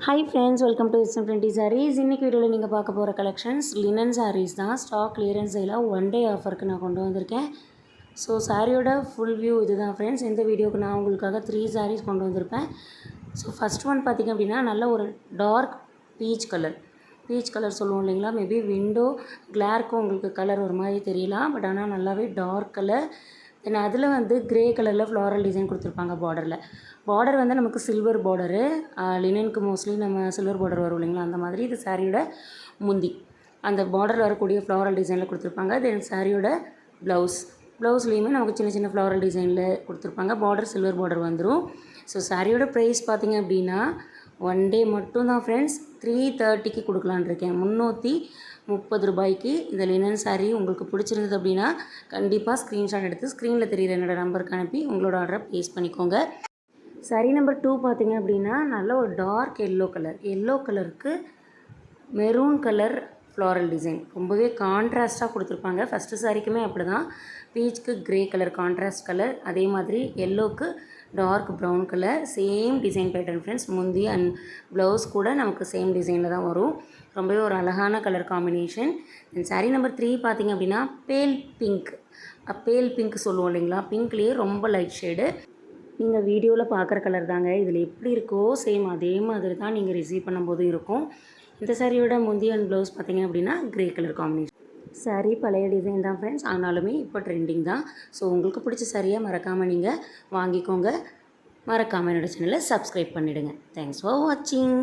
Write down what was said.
Hi friends, welcome to SM20 Sarees. இன்னைக்கு வீடியோவில் நீங்கள் பார்க்க போகிற கலெக்ஷன்ஸ் லினன் சாரீஸ் தான். ஸ்டாக் கிளியரன்ஸ் சேலில் ஒன் டே ஆஃபருக்கு நான் கொண்டு வந்திருக்கேன். ஸோ சாரியோட ஃபுல் வியூ இது தான் ஃப்ரெண்ட்ஸ். இந்த வீடியோக்கு நான் உங்களுக்காக 3 சாரீஸ் கொண்டு வந்திருப்பேன். ஸோ ஃபஸ்ட் ஒன் பார்த்திங்க அப்படின்னா நல்ல ஒரு டார்க் பீச் கலர் சொல்லுவோம் இல்லைங்களா. மேபி விண்டோ கிளாருக்கும் உங்களுக்கு கலர் ஒரு மாதிரி தெரியலாம், பட் ஆனால் நல்லாவே டார்க் கலர். தென் அதில் வந்து க்ரே கலரில் ஃப்ளாரல் டிசைன் கொடுத்துருப்பாங்க. பார்டர் வந்து நமக்கு சில்வர் பார்டரு. லினனுக்கு மோஸ்ட்லி நம்ம சில்வர் பார்டர் வரும் இல்லைங்களா, அந்த மாதிரி இது சாரியோட முந்தி அந்த பார்டரில் வரக்கூடிய ஃப்ளாரல் டிசைனில் கொடுத்துருப்பாங்க. தென் சாரியோட ப்ளவுஸ்லேயுமே நமக்கு சின்ன சின்ன ஃப்ளாரல் டிசைனில் கொடுத்துருப்பாங்க. பார்டர் சில்வர் பார்டர் வந்துடும். ஸோ சாரியோட ப்ரைஸ் பார்த்திங்க அப்படின்னா ஒன் டே மட்டும் தான் ஃப்ரெண்ட்ஸ் 330க்கு கொடுக்கலான் இருக்கேன். 330 ரூபாய்க்கு இந்த லினன் சாரீ உங்களுக்கு பிடிச்சிருந்தது அப்படின்னா கண்டிப்பாக ஸ்க்ரீன்ஷாட் எடுத்து ஸ்க்ரீனில் தெரிகிற என்னோடய நம்பருக்கு அனுப்பி உங்களோட ஆர்டரை ப்ளேஸ் பண்ணிக்கோங்க. சாரீ நம்பர் 2 பார்த்திங்க அப்படின்னா நல்ல ஒரு டார்க் எல்லோ கலருக்கு மெரூன் கலர் ஃப்ளாரல் டிசைன் ரொம்பவே கான்ட்ராஸ்ட்டாக கொடுத்துருப்பாங்க. ஃபஸ்ட்டு சாரிக்குமே அப்படி தான். பீச்சுக்கு க்ரே கலர் கான்ட்ராஸ்ட் கலர், அதே மாதிரி எல்லோவுக்கு dark brown colour, same design pattern friends. முந்தி அண்ட் ப்ளவுஸ் கூட நமக்கு சேம் டிசைனில் தான் வரும். ரொம்பவே ஒரு அழகான colour combination. And sari number 3 பார்த்திங்க அப்படின்னா பேல் பிங்க் சொல்லுவோம் இல்லைங்களா, பிங்க்லேயே ரொம்ப லைட் ஷேடு. நீங்கள் வீடியோவில் பார்க்குற கலர் தாங்க, இதில் எப்படி இருக்கோ சேம் அதே மாதிரி தான் நீங்கள் ரிசீவ் பண்ணும்போது இருக்கும். இந்த சாரியோட முந்தி அண்ட் ப்ளவுஸ் பார்த்திங்க அப்படின்னா க்ரே கலர் காம்பினேஷன். சாரீ பழைய டிசைன் தான் ஃப்ரெண்ட்ஸ், ஆனாலுமே இப்போ ட்ரெண்டிங் தான். ஸோ உங்களுக்கு பிடிச்ச சாரியாக மறக்காமல் நீங்கள் வாங்கிக்கோங்க. மறக்காமல் என்னோடய சேனலை சப்ஸ்கிரைப் பண்ணிவிடுங்க. தேங்க்ஸ் ஃபார் வாட்சிங்.